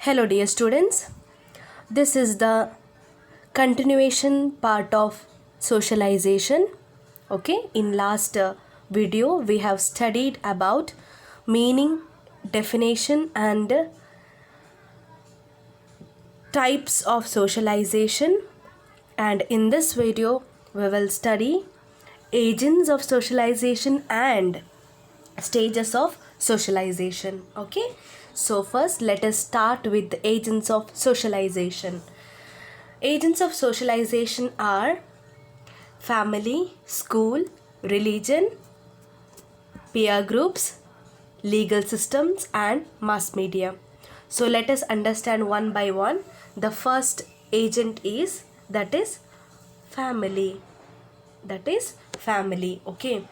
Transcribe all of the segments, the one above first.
Hello dear students, this is the continuation part of socialization. Okay, in last video we have studied about meaning, definition and types of socialization, and in this video we will study agents of socialization and stages of socialization. Okay, so first let us start with the agents of socialization. Agents of socialization are family, school, religion, peer groups, legal systems and mass media. So let us understand one by one. The first agent is family. Okay,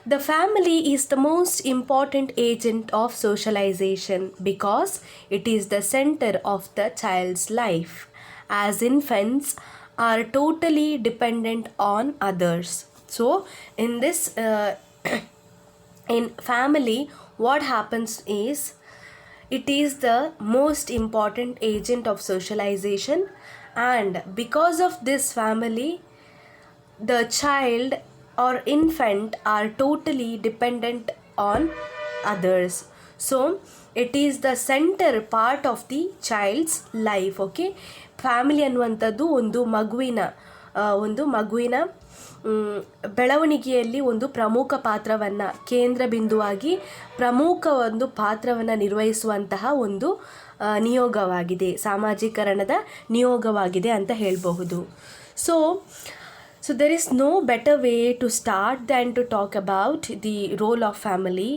the family is the most important agent of socialization because it is the center of the child's life, as infants are totally dependent on others. So in this in family, what happens is it is the most important agent of socialization, and because of this family, the child or infant are totally dependent on others. So it is the center part of the child's life. Okay, family ಅನ್ನುವಂಥದ್ದು ಒಂದು ಮಗುವಿನ ಬೆಳವಣಿಗೆಯಲ್ಲಿ ಒಂದು ಪ್ರಮುಖ ಪಾತ್ರವನ್ನು, ಕೇಂದ್ರ ಬಿಂದುವಾಗಿ ಪ್ರಮುಖ ಒಂದು ಪಾತ್ರವನ್ನು ನಿರ್ವಹಿಸುವಂತಹ ಒಂದು ನಿಯೋಗವಾಗಿದೆ, ಸಾಮಾಜೀಕರಣದ ನಿಯೋಗವಾಗಿದೆ ಅಂತ ಹೇಳಬಹುದು. So there is no better way to start than to talk about the role of family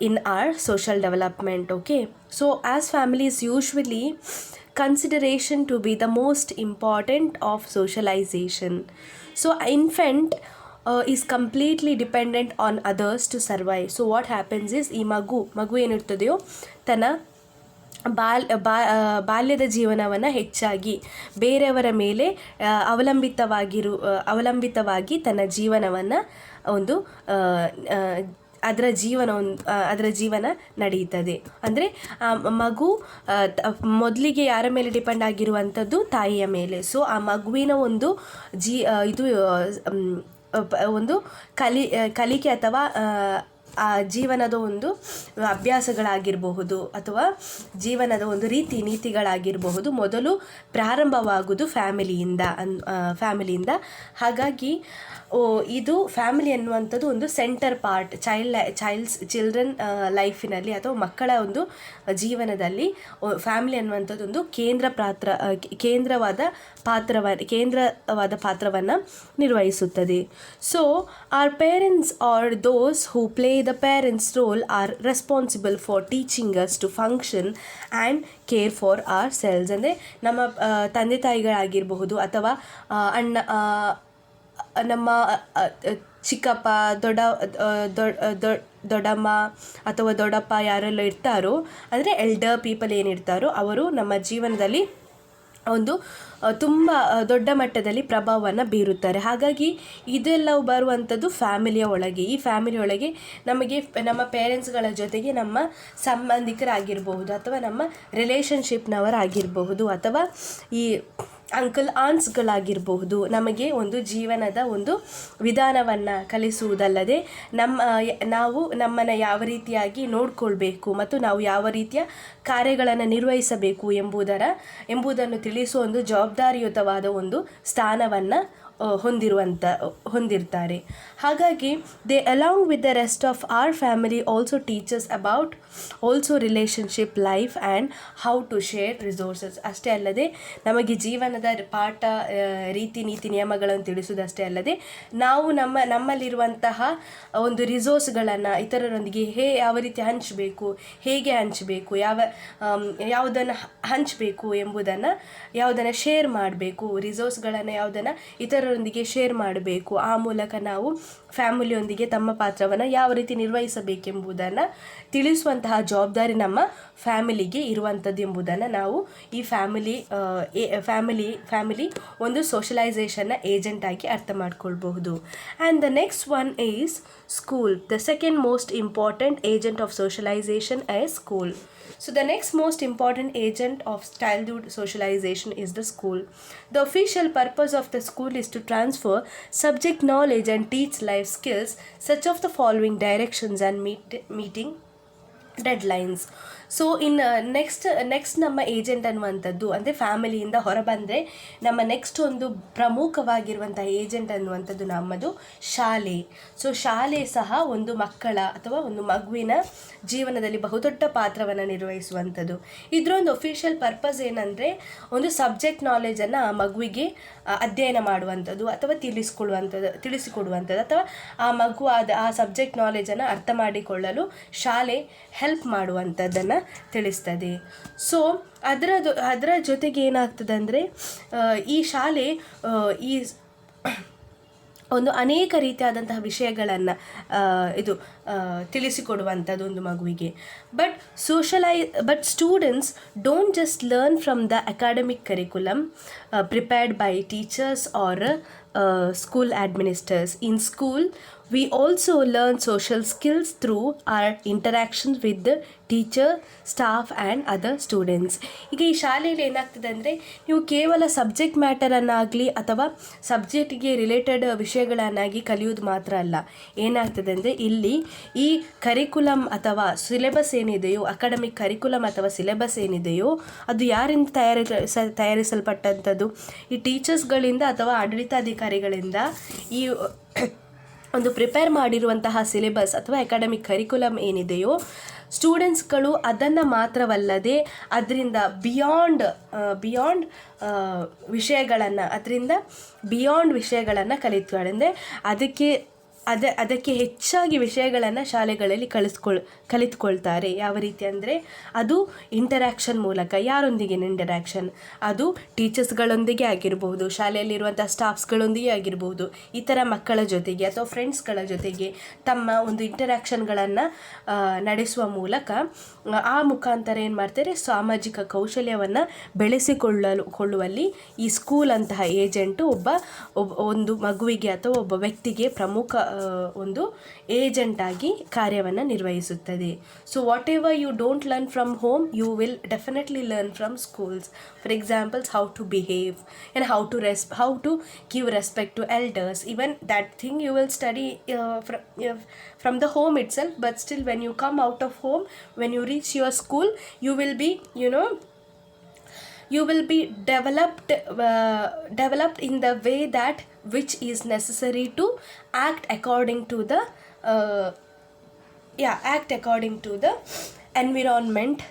in our social development. Okay, so as family is usually consideration to be the most important of socialization. So infant is completely dependent on others to survive. So what happens is ಈ ಮಗು ಏನಿರ್ತದೆಯೋ ತನ್ನ ಬಾಲ್ಯದ ಜೀವನವನ್ನು ಹೆಚ್ಚಾಗಿ ಬೇರೆಯವರ ಮೇಲೆ ಅವಲಂಬಿತವಾಗಿ ತನ್ನ ಜೀವನವನ್ನು ಒಂದು ಅದರ ಜೀವನ ನಡೆಯುತ್ತದೆ. ಅಂದರೆ ಮಗು ಮೊದಲಿಗೆ ಯಾರ ಮೇಲೆ ಡಿಪೆಂಡ್ ಆಗಿರುವಂಥದ್ದು ತಾಯಿಯ ಮೇಲೆ. ಸೊ ಆ ಮಗುವಿನ ಒಂದು ಒಂದು ಕಲಿಕೆ ಅಥವಾ ಆ ಜೀವನದ ಒಂದು ಅಭ್ಯಾಸಗಳಾಗಿರಬಹುದು ಅಥವಾ ಜೀವನದ ಒಂದು ನೀತಿಗಳಾಗಿರಬಹುದು ಮೊದಲು ಪ್ರಾರಂಭವಾಗುವುದು ಫ್ಯಾಮಿಲಿಯಿಂದ. ಹಾಗಾಗಿ ಇದು ಫ್ಯಾಮಿಲಿ ಅನ್ನುವಂಥದ್ದು ಒಂದು ಸೆಂಟರ್ ಪಾರ್ಟ್ ಚಿಲ್ಡ್ರನ್ ಲೈಫಿನಲ್ಲಿ ಅಥವಾ ಮಕ್ಕಳ ಒಂದು ಜೀವನದಲ್ಲಿ ಫ್ಯಾಮಿಲಿ ಅನ್ನುವಂಥದ್ದು ಒಂದು ಕೇಂದ್ರವಾದ ಪಾತ್ರವನ್ನು ನಿರ್ವಹಿಸುತ್ತದೆ. So our parents are those who play the parents' role are responsible for teaching us to function and care for ourselves. ಅಂದರೆ ನಮ್ಮ ತಂದೆ ತಾಯಿಗಳಾಗಿರಬಹುದು ಅಥವಾ ನಮ್ಮ ಚಿಕ್ಕಪ್ಪ ದೊಡ್ಡಮ್ಮ ಅಥವಾ ದೊಡ್ಡಪ್ಪ ಯಾರೆಲ್ಲ ಇರ್ತಾರೋ, ಅಂದರೆ ಎಲ್ಡರ್ ಪೀಪಲ್ ಏನಿರ್ತಾರೋ ಅವರು ನಮ್ಮ ಜೀವನದಲ್ಲಿ ಒಂದು ತುಂಬ ದೊಡ್ಡ ಮಟ್ಟದಲ್ಲಿ ಪ್ರಭಾವವನ್ನು ಬೀರುತ್ತಾರೆ. ಹಾಗಾಗಿ ಇದೆಲ್ಲವೂ ಬರುವಂಥದ್ದು ಫ್ಯಾಮಿಲಿಯ ಒಳಗೆ. ಈ ಫ್ಯಾಮಿಲಿ ಒಳಗೆ ನಮಗೆ ನಮ್ಮ ಪೇರೆಂಟ್ಸ್ಗಳ ಜೊತೆಗೆ ನಮ್ಮ ಸಂಬಂಧಿಕರಾಗಿರಬಹುದು ಅಥವಾ ನಮ್ಮ ರಿಲೇಷನ್ಶಿಪ್ನವರಾಗಿರಬಹುದು ಅಥವಾ ಈ ಅಂಕಲ್ ಆಂಟ್ಸ್ಗಳಾಗಿರಬಹುದು ನಮಗೆ ಒಂದು ಜೀವನದ ಒಂದು ವಿಧಾನವನ್ನು ಕಲಿಸುವುದಲ್ಲದೆ ನಾವು ನಮ್ಮನ್ನು ಯಾವ ರೀತಿಯಾಗಿ ನೋಡಿಕೊಳ್ಬೇಕು ಮತ್ತು ನಾವು ಯಾವ ರೀತಿಯ ಕಾರ್ಯಗಳನ್ನು ನಿರ್ವಹಿಸಬೇಕು ಎಂಬುದನ್ನು ತಿಳಿಸುವ ಒಂದು ಜವಾಬ್ದಾರಿಯುತವಾದ ಒಂದು ಸ್ಥಾನವನ್ನು ಹೊಂದಿರ್ತಾರೆ. ಹಾಗಾಗಿ they along with the rest of our family also teachers about also relationship life and how to share resources. ಅಷ್ಟೇ ಅಲ್ಲದೆ ನಮಗೆ ಜೀವನದ ಪಾಠ, ನೀತಿ ನಿಯಮಗಳನ್ನು ತಿಳಿಸುವುದಷ್ಟೇ ಅಲ್ಲದೆ ನಾವು ನಮ್ಮಲ್ಲಿರುವಂತಹ ಒಂದು ರಿಸೋರ್ಸ್ಗಳನ್ನು ಇತರರೊಂದಿಗೆ ಯಾವ ರೀತಿ ಹಂಚಬೇಕು, ಹೇಗೆ ಹಂಚಬೇಕು, ಯಾವುದನ್ನು ಹಂಚಬೇಕು ಎಂಬುದನ್ನು, ಯಾವುದನ್ನು ಶೇರ್ ಮಾಡಬೇಕು, ರಿಸೋರ್ಸ್ಗಳನ್ನು ಯಾವುದನ್ನು ಇತರರೊಂದಿಗೆ ಇತರರೊಂದಿಗೆ ಶೇರ್ ಮಾಡಬೇಕು. ಆ ಮೂಲಕ ನಾವು ಫ್ಯಾಮಿಲಿಯೊಂದಿಗೆ ತಮ್ಮ ಪಾತ್ರವನ್ನು ಯಾವ ರೀತಿ ನಿರ್ವಹಿಸಬೇಕೆಂಬುದನ್ನು ತಿಳಿಸುವಂತಹ ಜವಾಬ್ದಾರಿ ನಮ್ಮ ಫ್ಯಾಮಿಲಿಗೆ ಇರುವಂಥದ್ದು ಎಂಬುದನ್ನು ನಾವು ಈ ಫ್ಯಾಮಿಲಿ ಒಂದು ಸೋಷಲೈಸೇಷನ್ನ ಏಜೆಂಟ್ ಆಗಿ ಅರ್ಥ ಮಾಡ್ಕೊಳ್ಬಹುದು. And the next one is school. The second most important agent of socialisation is school. So the next most important agent of childhood socialization is the school. The official purpose of the school is to transfer subject knowledge and teach life skills such of the following directions and meeting deadlines. So ಇನ್ನು next ನಮ್ಮ agent ಅನ್ನುವಂಥದ್ದು ಅಂದರೆ ಫ್ಯಾಮಿಲಿಯಿಂದ ಹೊರಬಂದರೆ ನಮ್ಮ next ಒಂದು ಪ್ರಮುಖವಾಗಿರುವಂಥ agent ಅನ್ನುವಂಥದ್ದು ನಮ್ಮದು ಶಾಲೆ. So ಶಾಲೆ ಸಹ ಒಂದು ಮಕ್ಕಳ ಅಥವಾ ಒಂದು ಮಗುವಿನ ಜೀವನದಲ್ಲಿ ಬಹುದೊಡ್ಡ ಪಾತ್ರವನ್ನು ನಿರ್ವಹಿಸುವಂಥದ್ದು. ಇದರೊಂದು ಒಫಿಷಿಯಲ್ ಪರ್ಪಸ್ ಏನಂದರೆ ಒಂದು ಸಬ್ಜೆಕ್ಟ್ ನಾಲೆಜನ್ನು ಆ ಮಗುವಿಗೆ ಅಧ್ಯಯನ ಮಾಡುವಂಥದ್ದು ಅಥವಾ ತಿಳಿಸಿಕೊಡುವಂಥದ್ದು ಅಥವಾ ಆ ಮಗು ಆ ಸಬ್ಜೆಕ್ಟ್ ನಾಲೆಜನ್ನು ಅರ್ಥ ಮಾಡಿಕೊಳ್ಳಲು ಶಾಲೆ ಹೆಲ್ಪ್ ಮಾಡುವಂಥದ್ದನ್ನು ತಿಳಿಸ್ತದೆ. ಸೊ ಅದರ ಜೊತೆಗೆ ಏನಾಗ್ತದೆ ಅಂದರೆ ಈ ಶಾಲೆ ಈ ಒಂದು ಅನೇಕ ರೀತಿಯಾದಂತಹ ವಿಷಯಗಳನ್ನು ತಿಳಿಸಿಕೊಡುವಂಥದ್ದು ಒಂದು ಮಗುವಿಗೆ. But students don't just learn from the academic curriculum prepared by teachers R school administrators. In school, we also learn social skills through our interactions with the teacher, staff and other students. ಈಗ ಈ ಶಾಲೆಯಲ್ಲಿ ಏನಾಗ್ತದೆ ಅಂದರೆ ನೀವು ಕೇವಲ subject ಮ್ಯಾಟರನ್ನಾಗಲಿ ಅಥವಾ ಸಬ್ಜೆಕ್ಟಿಗೆ related ವಿಷಯಗಳನ್ನಾಗಿ ಕಲಿಯೋದು ಮಾತ್ರ ಅಲ್ಲ. ಏನಾಗ್ತದೆ ಅಂದರೆ ಇಲ್ಲಿ ಈ ಕರಿಕ್ಯುಲಮ್ ಅಥವಾ ಸಿಲೆಬಸ್ ಏನಿದೆಯೋ, ಅಕಾಡೆಮಿಕ್ ಕರಿಕ್ಯುಲಮ್ ಅಥವಾ ಸಿಲೆಬಸ್ ಏನಿದೆಯೋ ಅದು ಯಾರಿಂದ ತಯಾರಿಸಲ್ಪಟ್ಟಂಥದ್ದು? ಈ ಟೀಚರ್ಸ್ಗಳಿಂದ ಅಥವಾ ಆಡಳಿತಾಧಿಕಾರಿಗಳಿಂದ ಈ ಒಂದು ಪ್ರಿಪೇರ್ ಮಾಡಿರುವಂತಹ ಸಿಲೆಬಸ್ ಅಥವಾ ಅಕಾಡೆಮಿಕ್ ಕರಿಕ್ಯುಲಮ್ ಏನಿದೆಯೋ ಸ್ಟೂಡೆಂಟ್ಸ್ಗಳು ಅದನ್ನು ಮಾತ್ರವಲ್ಲದೆ ಅದರಿಂದ ಬಿಯಾಂಡ್ ವಿಷಯಗಳನ್ನು ಕಲಿತ್ತಾರೆ. ಅಂದರೆ ಅದಕ್ಕೆ ಹೆಚ್ಚಾಗಿ ವಿಷಯಗಳನ್ನು ಶಾಲೆಗಳಲ್ಲಿ ಕಲಿತ್ಕೊಳ್ತಾರೆ. ಯಾವ ರೀತಿ ಅಂದರೆ ಅದು ಇಂಟರ್ಯಾಕ್ಷನ್ ಮೂಲಕ. ಯಾರೊಂದಿಗೆ ಇಂಟರ್ಯಾಕ್ಷನ್? ಅದು ಟೀಚರ್ಸ್ಗಳೊಂದಿಗೆ ಆಗಿರ್ಬೋದು, ಶಾಲೆಯಲ್ಲಿರುವಂಥ ಸ್ಟಾಫ್ಸ್ಗಳೊಂದಿಗೆ ಆಗಿರ್ಬೋದು, ಇತರ ಮಕ್ಕಳ ಜೊತೆಗೆ ಅಥವಾ ಫ್ರೆಂಡ್ಸ್ಗಳ ಜೊತೆಗೆ ತಮ್ಮ ಒಂದು ಇಂಟರ್ಯಾಕ್ಷನ್ಗಳನ್ನು ನಡೆಸುವ ಮೂಲಕ ಆ ಮುಖಾಂತರ ಏನು ಮಾಡ್ತಾರೆ, ಸಾಮಾಜಿಕ ಕೌಶಲ್ಯವನ್ನು ಬೆಳೆಸಿಕೊಳ್ಳುವಲ್ಲಿ ಈ ಸ್ಕೂಲ್ ಅಂತಹ ಏಜೆಂಟು ಒಂದು ಮಗುವಿಗೆ ಅಥವಾ ಒಬ್ಬ ವ್ಯಕ್ತಿಗೆ ಪ್ರಮುಖ ಒಂದು ಏಜೆಂಟ್ ಆಗಿ ಕಾರ್ಯವನ್ನು ನಿರ್ವಹಿಸುತ್ತದೆ. So whatever you don't learn from home, you will definitely learn from schools. For examples, how to behave and how to give respect to elders. Even that thing you will study from the home itself, but still when you come out of home, when you reach your school, you will be developed in the way that which is necessary to act according to the environment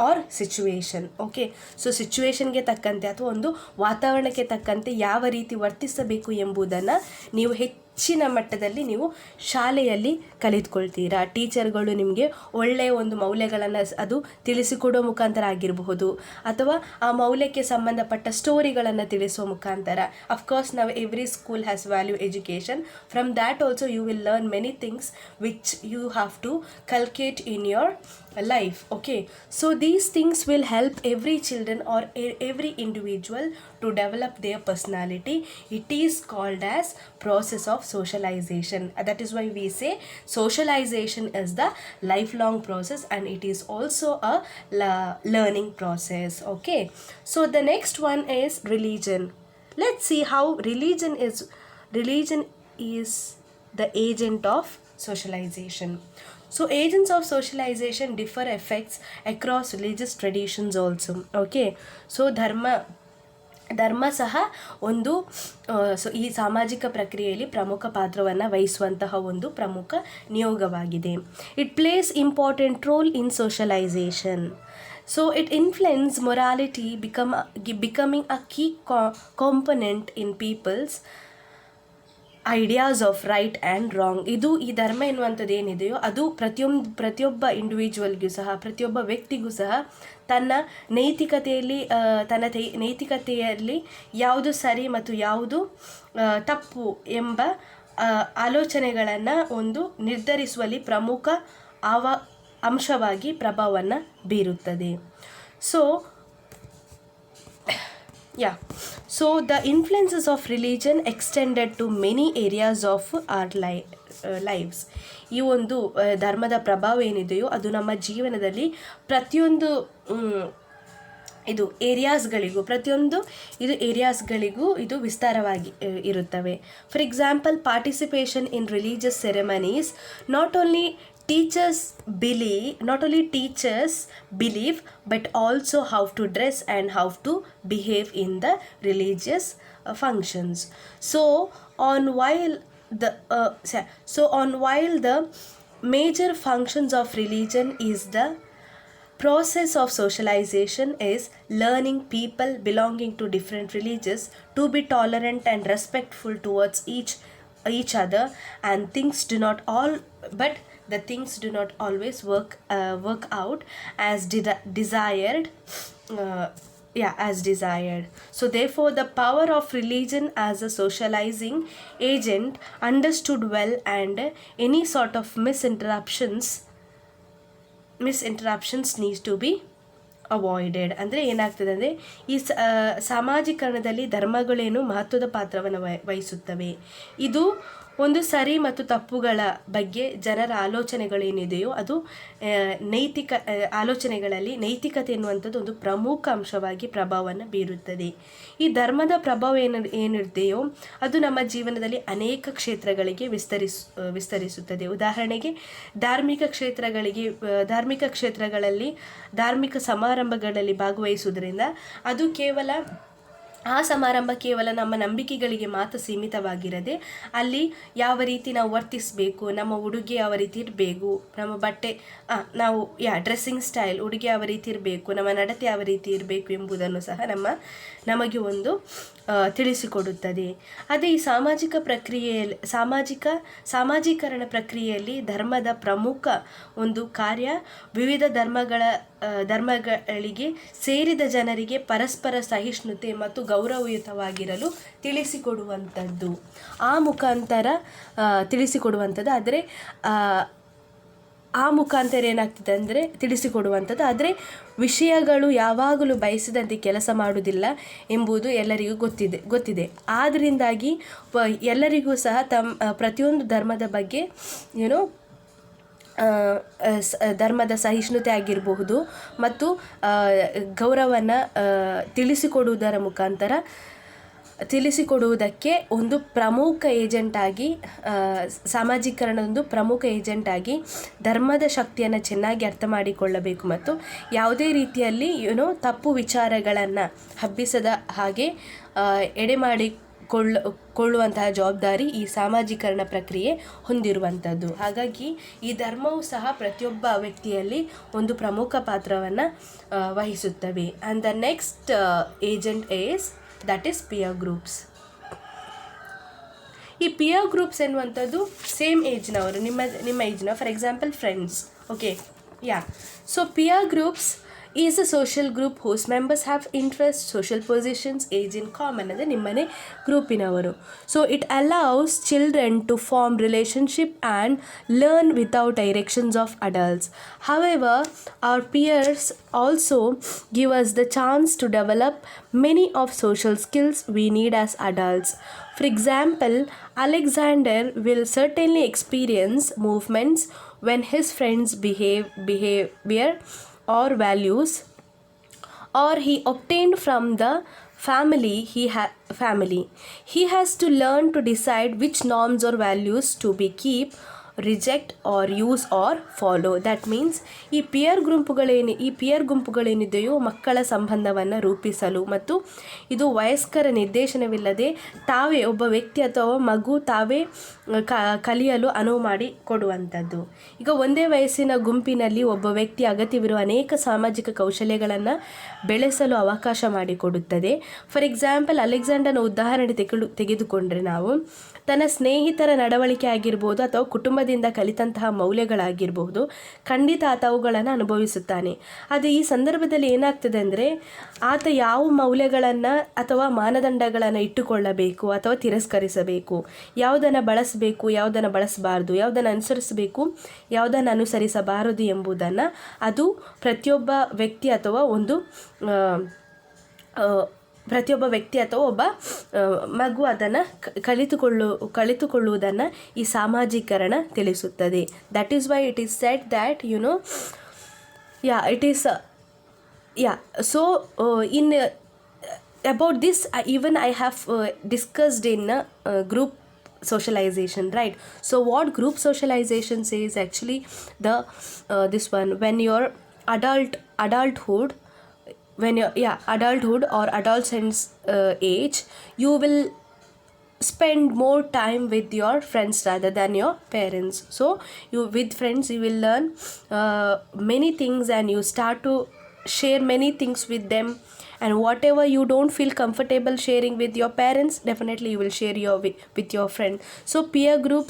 or situation. Okay, so ಸಿಚುವೇಶನ್ಗೆ ತಕ್ಕಂತೆ ಅಥವಾ ಒಂದು ವಾತಾವರಣಕ್ಕೆ ತಕ್ಕಂತೆ ಯಾವ ರೀತಿ ವರ್ತಿಸಬೇಕು ಎಂಬುದನ್ನು ನೀವು ಹೆಚ್ಚಿನ ಮಟ್ಟದಲ್ಲಿ ನೀವು ಶಾಲೆಯಲ್ಲಿ ಕಲಿತ್ಕೊಳ್ತೀರಾ. ಟೀಚರ್ಗಳು ನಿಮಗೆ ಒಳ್ಳೆಯ ಒಂದು ಮೌಲ್ಯಗಳನ್ನು ಅದು ತಿಳಿಸಿಕೊಡೋ ಮುಖಾಂತರ ಆಗಿರಬಹುದು ಅಥವಾ ಆ ಮೌಲ್ಯಕ್ಕೆ ಸಂಬಂಧಪಟ್ಟ ಸ್ಟೋರಿಗಳನ್ನು ತಿಳಿಸೋ ಮುಖಾಂತರ. ಅಫ್ಕೋರ್ಸ್ ನಾವು every school has value education. From that also you will learn many things which you have to calculate in your life. Okay, so these things will help every children or every individual to develop their personality. It is called as process of socialization. That is why we say socialization is the lifelong process and it is also a learning process. Okay, so the next one is religion. Let's see how religion is the agent of socialization. So agents of socialization differ effects across religious traditions also. Okay, so ಧರ್ಮ ಸಹ ಒಂದು ಈ ಸಾಮಾಜಿಕ ಪ್ರಕ್ರಿಯೆಯಲ್ಲಿ ಪ್ರಮುಖ ಪಾತ್ರವನ್ನು ವಹಿಸುವಂತಹ ಒಂದು ಪ್ರಮುಖ ನಿಯೋಗವಾಗಿದೆ. It plays important role in socialization. So it influences morality, becoming a key component in people's ideas of right and wrong. ಈ ಧರ್ಮ ಎನ್ನುವಂಥದ್ದು ಏನಿದೆಯೋ ಅದು ಪ್ರತಿಯೊಬ್ಬ ಇಂಡಿವಿಜುವಲ್ಗೂ ಸಹ, ಪ್ರತಿಯೊಬ್ಬ ವ್ಯಕ್ತಿಗೂ ಸಹ ತನ್ನ ನೈತಿಕತೆಯಲ್ಲಿ ಯಾವುದು ಸರಿ ಮತ್ತು ಯಾವುದು ತಪ್ಪು ಎಂಬ ಆಲೋಚನೆಗಳನ್ನು ಒಂದು ನಿರ್ಧರಿಸುವಲ್ಲಿ ಪ್ರಮುಖ ಅಂಶವಾಗಿ ಪ್ರಭಾವವನ್ನು ಬೀರುತ್ತದೆ. So the influences of religion extended to many areas of our lives. ಈ ಒಂದು ಧರ್ಮದ ಪ್ರಭಾವ ಏನಿದೆಯೋ ಅದು ನಮ್ಮ ಜೀವನದಲ್ಲಿ ಪ್ರತಿಯೊಂದು ಏರಿಯಾಸ್ಗಳಿಗೂ ಇದು ವಿಸ್ತಾರವಾಗಿ ಇರುತ್ತವೆ. For example, participation in religious ceremonies not only teachers believe but also how to dress and how to behave in the religious functions. So while the major functions of religion is the process of socialization, is learning people belonging to different religions to be tolerant and respectful towards each other, and the things do not always work out as desired. So therefore the power of religion as a socializing agent understood well, and any sort of misinterruptions needs to be avoided. ಅಂದರೆ ಏನಾಗ್ತದೆ ಅಂದರೆ ಈ ಸಾಮಾಜೀಕರಣದಲ್ಲಿ ಧರ್ಮಗಳೇನು ಮಹತ್ವದ ಪಾತ್ರವನ್ನು ವಹಿಸುತ್ತವೆ. ಇದು ಒಂದು ಸರಿ ಮತ್ತು ತಪ್ಪುಗಳ ಬಗ್ಗೆ ಜನರ ಆಲೋಚನೆಗಳೇನಿದೆಯೋ ಅದು ಆಲೋಚನೆಗಳಲ್ಲಿ ನೈತಿಕತೆ ಎನ್ನುವಂಥದ್ದು ಒಂದು ಪ್ರಮುಖ ಅಂಶವಾಗಿ ಪ್ರಭಾವವನ್ನು ಬೀರುತ್ತದೆ. ಈ ಧರ್ಮದ ಪ್ರಭಾವ ಏನಿದೆಯೋ ಅದು ನಮ್ಮ ಜೀವನದಲ್ಲಿ ಅನೇಕ ಕ್ಷೇತ್ರಗಳಿಗೆ ವಿಸ್ತರಿಸುತ್ತದೆ. ಉದಾಹರಣೆಗೆ ಧಾರ್ಮಿಕ ಕ್ಷೇತ್ರಗಳಲ್ಲಿ ಧಾರ್ಮಿಕ ಸಮಾರಂಭಗಳಲ್ಲಿ ಭಾಗವಹಿಸುವುದರಿಂದ ಅದು ಆ ಸಮಾರಂಭ ಕೇವಲ ನಮ್ಮ ನಂಬಿಕೆಗಳಿಗೆ ಮಾತ್ರ ಸೀಮಿತವಾಗಿರದೆ ಅಲ್ಲಿ ಯಾವ ರೀತಿ ನಾವು ವರ್ತಿಸಬೇಕು, ನಮ್ಮ ಉಡುಗೆ ಯಾವ ರೀತಿ ಇರಬೇಕು, ನಮ್ಮ ಬಟ್ಟೆ ಡ್ರೆಸ್ಸಿಂಗ್ ಸ್ಟೈಲ್, ಉಡುಗೆ ಯಾವ ರೀತಿ ಇರಬೇಕು, ನಮ್ಮ ನಡತೆ ಯಾವ ರೀತಿ ಇರಬೇಕು ಎಂಬುದನ್ನು ಸಹ ನಮಗೆ ಒಂದು ತಿಳಿಸಿಕೊಡುತ್ತದೆ. ಅದೇ ಈ ಸಾಮಾಜೀಕರಣ ಪ್ರಕ್ರಿಯೆಯಲ್ಲಿ ಧರ್ಮದ ಪ್ರಮುಖ ಒಂದು ಕಾರ್ಯ ವಿವಿಧ ಧರ್ಮಗಳಿಗೆ ಸೇರಿದ ಜನರಿಗೆ ಪರಸ್ಪರ ಸಹಿಷ್ಣುತೆ ಮತ್ತು ಗೌರವಯುತವಾಗಿರಲು ತಿಳಿಸಿಕೊಡುವಂಥದ್ದು. ಆ ಮುಖಾಂತರ ಏನಾಗ್ತದೆ ಅಂದರೆ ತಿಳಿಸಿಕೊಡುವಂಥದ್ದು. ಆದರೆ ವಿಷಯಗಳು ಯಾವಾಗಲೂ ಬಯಸಿದಂತೆ ಕೆಲಸ ಮಾಡುವುದಿಲ್ಲ ಎಂಬುದು ಎಲ್ಲರಿಗೂ ಗೊತ್ತಿದೆ. ಆದ್ದರಿಂದಾಗಿ ಎಲ್ಲರಿಗೂ ಸಹ ಪ್ರತಿಯೊಂದು ಧರ್ಮದ ಬಗ್ಗೆ ಧರ್ಮದ ಸಹಿಷ್ಣುತೆ ಆಗಿರಬಹುದು ಮತ್ತು ಗೌರವವನ್ನು ತಿಳಿಸಿಕೊಡುವುದಕ್ಕೆ ಒಂದು ಪ್ರಮುಖ ಏಜೆಂಟಾಗಿ ಸಾಮಾಜೀಕರಣದೊಂದು ಪ್ರಮುಖ ಏಜೆಂಟಾಗಿ ಧರ್ಮದ ಶಕ್ತಿಯನ್ನು ಚೆನ್ನಾಗಿ ಅರ್ಥ ಮಾಡಿಕೊಳ್ಳಬೇಕು ಮತ್ತು ಯಾವುದೇ ರೀತಿಯಲ್ಲಿ ತಪ್ಪು ವಿಚಾರಗಳನ್ನು ಹಬ್ಬಿಸದ ಹಾಗೆ ಕೊಳ್ಳುವಂತಹ ಜವಾಬ್ದಾರಿ ಈ ಸಾಮಾಜೀಕರಣ ಪ್ರಕ್ರಿಯೆ ಹೊಂದಿರುವಂಥದ್ದು. ಹಾಗಾಗಿ ಈ ಧರ್ಮವು ಸಹ ಪ್ರತಿಯೊಬ್ಬ ವ್ಯಕ್ತಿಯಲ್ಲಿ ಒಂದು ಪ್ರಮುಖ ಪಾತ್ರವನ್ನು ವಹಿಸುತ್ತವೆ. And the next agent that is peer groups. ಈ peer groups ಎನ್ನುವಂಥದ್ದು ಸೇಮ್ ಏಜ್ನವರು, ನಿಮ್ಮ ಏಜ್ನ, for example friends. So peer groups is a social group whose members have interests, social positions, age in common. ಅಂದರೆ ನಿಮ್ಮನೆ ಗ್ರೂಪಿನವರು. So it allows children to form relationship and learn without directions of adults. However, our peers also give us the chance to develop many of social skills we need as adults. For example, Alexander will certainly experience movements when his friends behavior or values or he obtained from the family. He has to learn to decide which norms or values to be keep, reject or use or follow. That means ಈ pear ಗುಂಪುಗಳೇನಿದೆಯೋ ಮಕ್ಕಳ ಸಂಬಂಧವನ್ನು ರೂಪಿಸಲು ಮತ್ತು ಇದು ವಯಸ್ಕರ ನಿರ್ದೇಶನವಿಲ್ಲದೆ ತಾವೇ ಒಬ್ಬ ವ್ಯಕ್ತಿ ಅಥವಾ ಮಗು ತಾವೇ ಕಲಿಯಲು ಅನುವು ಮಾಡಿ ಕೊಡುವಂಥದ್ದು. ಈಗ ಒಂದೇ ವಯಸ್ಸಿನ ಗುಂಪಿನಲ್ಲಿ ಒಬ್ಬ ವ್ಯಕ್ತಿ ಅಗತ್ಯವಿರುವ ಅನೇಕ ಸಾಮಾಜಿಕ ಕೌಶಲ್ಯಗಳನ್ನು ಬೆಳೆಸಲು ಅವಕಾಶ ಮಾಡಿಕೊಡುತ್ತದೆ. ಫಾರ್ ಎಕ್ಸಾಂಪಲ್, ಅಲೆಕ್ಸಾಂಡರ್ನ ಉದಾಹರಣೆ ತೆಗೆದುಕೊಂಡ್ರೆ ನಾವು ತನ್ನ ಸ್ನೇಹಿತರ ನಡವಳಿಕೆ ಆಗಿರ್ಬೋದು ಅಥವಾ ಕುಟುಂಬದಿಂದ ಕಲಿತಂತಹ ಮೌಲ್ಯಗಳಾಗಿರಬಹುದು, ಖಂಡಿತ ಆತ ಅವುಗಳನ್ನು ಅನುಭವಿಸುತ್ತಾನೆ. ಅದು ಈ ಸಂದರ್ಭದಲ್ಲಿ ಏನಾಗ್ತದೆ ಅಂದರೆ, ಆತ ಯಾವ ಮೌಲ್ಯಗಳನ್ನು ಅಥವಾ ಮಾನದಂಡಗಳನ್ನು ಇಟ್ಟುಕೊಳ್ಳಬೇಕು ಅಥವಾ ತಿರಸ್ಕರಿಸಬೇಕು, ಯಾವುದನ್ನು ಬಳಸಬೇಕು, ಯಾವುದನ್ನು ಬಳಸಬಾರ್ದು, ಯಾವುದನ್ನು ಅನುಸರಿಸಬೇಕು, ಯಾವುದನ್ನು ಅನುಸರಿಸಬಾರದು ಎಂಬುದನ್ನು ಅದು ಪ್ರತಿಯೊಬ್ಬ ವ್ಯಕ್ತಿ ಅಥವಾ ಒಬ್ಬ ಮಗು ಅದನ್ನು ಕಲಿತುಕೊಳ್ಳುವುದನ್ನು ಈ ಸಾಮಾಜೀಕರಣ ತಿಳಿಸುತ್ತದೆ. That is why it is said that in about this even I have discussed in group socialization, right? So what group socialization says, actually this one, when your adulthood or adolescence age, you will spend more time with your friends rather than your parents. So with friends you will learn many things, and you start to share many things with them, and whatever you don't feel comfortable sharing with your parents, definitely you will share with your friend. So peer group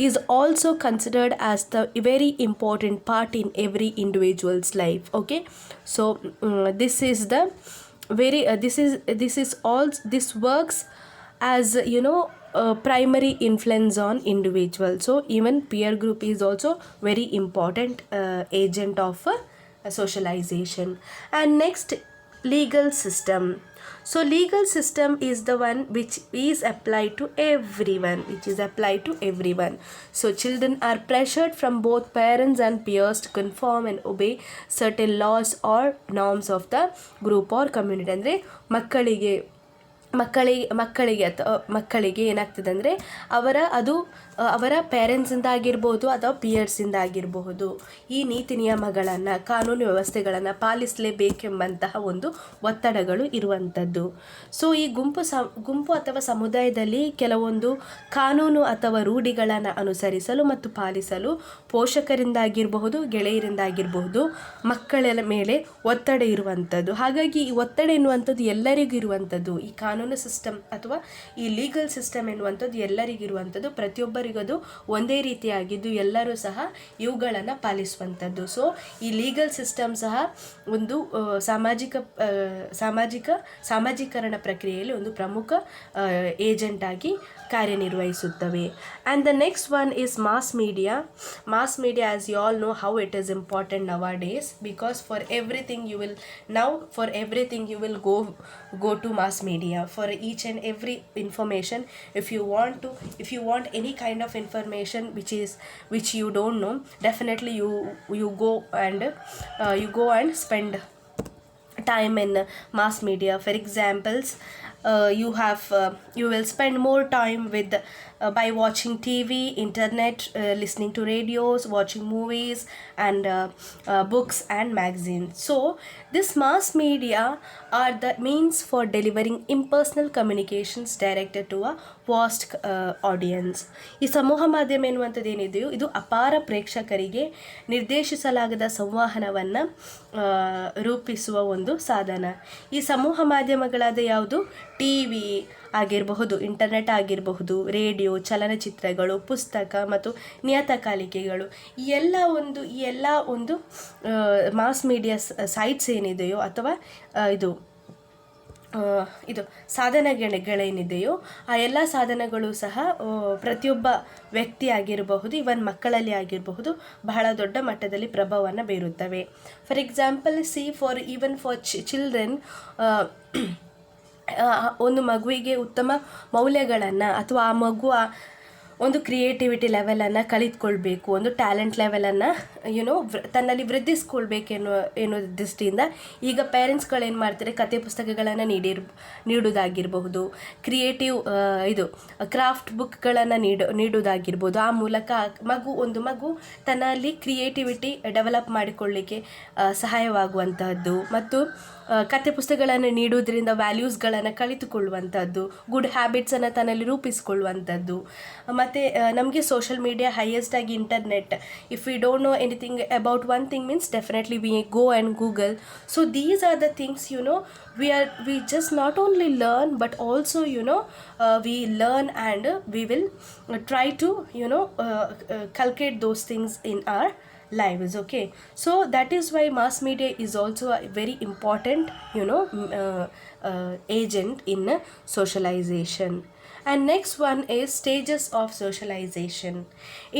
is also considered as the very important part in every individual's life. Okay, so this is the very this works as primary influence on individual. So even peer group is also very important agent of socialization. And next, legal system. So legal system is the one which is applied to everyone. So children are pressured from both parents and peers to conform and obey certain laws or norms of the group or community. ಅಂದರೆ ಮಕ್ಕಳಿಗೆ ಏನಾಗ್ತದೆ ಅಂದರೆ ಅವರ ಪೇರೆಂಟ್ಸಿಂದ ಆಗಿರ್ಬೋದು ಅಥವಾ ಪಿಯರ್ಸಿಂದ ಆಗಿರಬಹುದು ಈ ನೀತಿ ನಿಯಮಗಳನ್ನು, ಕಾನೂನು ವ್ಯವಸ್ಥೆಗಳನ್ನು ಪಾಲಿಸಲೇಬೇಕೆಂಬಂತಹ ಒಂದು ಒತ್ತಡಗಳು ಇರುವಂಥದ್ದು. ಸೊ ಈ ಗುಂಪು ಅಥವಾ ಸಮುದಾಯದಲ್ಲಿ ಕೆಲವೊಂದು ಕಾನೂನು ಅಥವಾ ರೂಢಿಗಳನ್ನು ಅನುಸರಿಸಲು ಮತ್ತು ಪಾಲಿಸಲು ಪೋಷಕರಿಂದಾಗಿರಬಹುದು, ಗೆಳೆಯರಿಂದಾಗಿರಬಹುದು, ಮಕ್ಕಳ ಮೇಲೆ ಒತ್ತಡ ಇರುವಂಥದ್ದು. ಹಾಗಾಗಿ ಈ ಒತ್ತಡ ಎನ್ನುವಂಥದ್ದು ಎಲ್ಲರಿಗೂ ಇರುವಂಥದ್ದು. ಈ ಕಾನೂನು ಸಿಸ್ಟಮ್ ಅಥವಾ ಈ ಲೀಗಲ್ ಸಿಸ್ಟಮ್ ಎನ್ನುವಂಥದ್ದು ಎಲ್ಲರಿಗಿರುವಂಥದ್ದು. ಪ್ರತಿಯೊಬ್ಬರಿಗದು ಒಂದೇ ರೀತಿಯಾಗಿದ್ದು ಎಲ್ಲರೂ ಸಹ ಇವುಗಳನ್ನು ಪಾಲಿಸುವಂಥದ್ದು. ಸೊ ಈ ಲೀಗಲ್ ಸಿಸ್ಟಮ್ ಸಹ ಒಂದು ಸಾಮಾಜಿಕರಣ ಪ್ರಕ್ರಿಯೆಯಲ್ಲಿ ಒಂದು ಪ್ರಮುಖ ಏಜೆಂಟ್ ಆಗಿ ಕಾರ್ಯನಿರ್ವಹಿಸುತ್ತವೆ. And the next one is mass media. Mass media, as you all know how it is important nowadays, because for everything you will go to mass media for each and every information. If you want any kind of information which you don't know, definitely you go and spend time in mass media. For examples, you will spend more time by watching TV, internet, listening to radios, watching movies, and books and magazines. So this mass media are the means for delivering impersonal communications directed to a vast audience. ಈ ಸಮೂಹ ಮಾಧ್ಯಮ ಎನ್ನುವಂಥದ್ದು ಏನಿದೆಯೋ ಇದು ಅಪಾರ ಪ್ರೇಕ್ಷಕರಿಗೆ ನಿರ್ದೇಶಿಸಲಾಗದ ಸಂವಹನವನ್ನು ರೂಪಿಸುವ ಒಂದು ಸಾಧನ. ಈ ಸಮೂಹ ಮಾಧ್ಯಮಗಳಾದ ಯಾವುದು? TV ಆಗಿರಬಹುದು, ಇಂಟರ್ನೆಟ್ ಆಗಿರಬಹುದು, ರೇಡಿಯೋ, ಚಲನಚಿತ್ರಗಳು, ಪುಸ್ತಕ ಮತ್ತು ನಿಯತಕಾಲಿಕೆಗಳು. ಈ ಎಲ್ಲ ಒಂದು ಮಾಸ್ ಮೀಡಿಯಾ ಸೈಟ್ಸ್ ಏನಿದೆಯೋ ಅಥವಾ ಇದು ಸಾಧನಗಳೇನಿದೆಯೋ ಆ ಎಲ್ಲ ಸಾಧನಗಳು ಸಹ ಪ್ರತಿಯೊಬ್ಬ ವ್ಯಕ್ತಿ ಆಗಿರಬಹುದು, ಇವನ್ ಮಕ್ಕಳಲ್ಲಿ ಆಗಿರಬಹುದು, ಬಹಳ ದೊಡ್ಡ ಮಟ್ಟದಲ್ಲಿ ಪ್ರಭಾವವನ್ನು ಬೀರುತ್ತವೆ. ಫಾರ್ ಎಕ್ಸಾಂಪಲ್, ಫಾರ್ ಚಿಲ್ಡ್ರನ್, ಒಂದು ಮಗುವಿಗೆ ಉತ್ತಮ ಮೌಲ್ಯಗಳನ್ನು ಅಥವಾ ಆ ಮಗು ಒಂದು ಕ್ರಿಯೇಟಿವಿಟಿ ಲೆವೆಲನ್ನು ಕಲಿತ್ಕೊಳ್ಬೇಕು, ಒಂದು ಟ್ಯಾಲೆಂಟ್ ಲೆವೆಲನ್ನು ತನ್ನಲ್ಲಿ ವೃದ್ಧಿಸ್ಕೊಳ್ಬೇಕೆನ್ನೋ ದೃಷ್ಟಿಯಿಂದ ಈಗ ಪೇರೆಂಟ್ಸ್ಗಳೇನು ಮಾಡ್ತಾರೆ, ಕತೆ ಪುಸ್ತಕಗಳನ್ನು ನೀಡೋದಾಗಿರಬಹುದು, ಕ್ರಿಯೇಟಿವ್ ಕ್ರಾಫ್ಟ್ ಬುಕ್ಗಳನ್ನು ನೀಡೋದಾಗಿರ್ಬೋದು. ಆ ಮೂಲಕ ಒಂದು ಮಗು ತನ್ನಲ್ಲಿ ಕ್ರಿಯೇಟಿವಿಟಿ ಡೆವಲಪ್ ಮಾಡಿಕೊಳ್ಳಿಕ್ಕೆ ಸಹಾಯವಾಗುವಂತಹದ್ದು ಮತ್ತು ಕತೆ ಪುಸ್ತಕಗಳನ್ನು ನೀಡುವುದರಿಂದ ವ್ಯಾಲ್ಯೂಸ್ಗಳನ್ನು ಕಲಿತುಕೊಳ್ಳುವಂಥದ್ದು, ಗುಡ್ ಹ್ಯಾಬಿಟ್ಸನ್ನು ತನ್ನಲ್ಲಿ ರೂಪಿಸಿಕೊಳ್ಳುವಂಥದ್ದು ಮತ್ತು ನಮಗೆ ಸೋಷಲ್ ಮೀಡಿಯಾ ಹೈಯೆಸ್ಟ್ ಆಗಿ internet. If we don't know anything about one thing means definitely we go and Google. So these are the things we just not only learn but also we learn and we will try to calculate those things in our lives. Okay, so that is why mass media is also a very important agent in socialization. And next one is stages of socialization.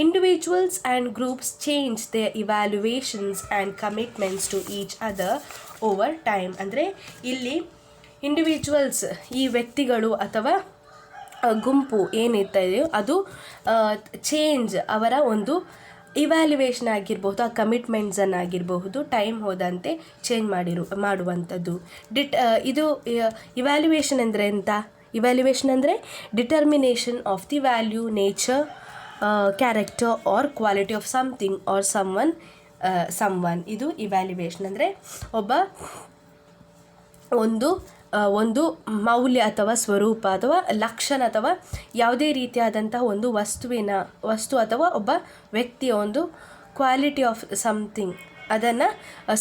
Individuals and groups change their evaluations and commitments to each other over time. ಅಂದರೆ ಇಲ್ಲಿ individuals, ಈ ವ್ಯಕ್ತಿಗಳು ಅಥವಾ ಗುಂಪು ಏನಿರ್ತಾಯಿದೆಯೋ ಅದು change, ಅವರ ಒಂದು evaluation ಆಗಿರಬಹುದು, ಆ ಕಮಿಟ್ಮೆಂಟ್ಸನ್ನು ಆಗಿರಬಹುದು, ಟೈಮ್ ಹೋದಂತೆ ಚೇಂಜ್ ಮಾಡುವಂಥದ್ದು. ಇದು ಇವ್ಯಾಲ್ಯುವೇಷನ್ ಅಂದರೆ ಎಂತ? ಇವ್ಯಾಲ್ಯುವೇಷನ್ ಅಂದರೆ determination of the value, nature, character or quality of something or someone. ಇದು ಇವ್ಯಾಲ್ಯುವೇಷನ್ ಅಂದರೆ ಒಂದು ಮೌಲ್ಯ ಅಥವಾ ಸ್ವರೂಪ ಅಥವಾ ಲಕ್ಷಣ ಅಥವಾ ಯಾವುದೇ ರೀತಿಯಾದಂತಹ ಒಂದು ವಸ್ತು ಅಥವಾ ಒಬ್ಬ ವ್ಯಕ್ತಿಯ ಒಂದು ಕ್ವಾಲಿಟಿ ಆಫ್ ಸಮಥಿಂಗ್, ಅದನ್ನು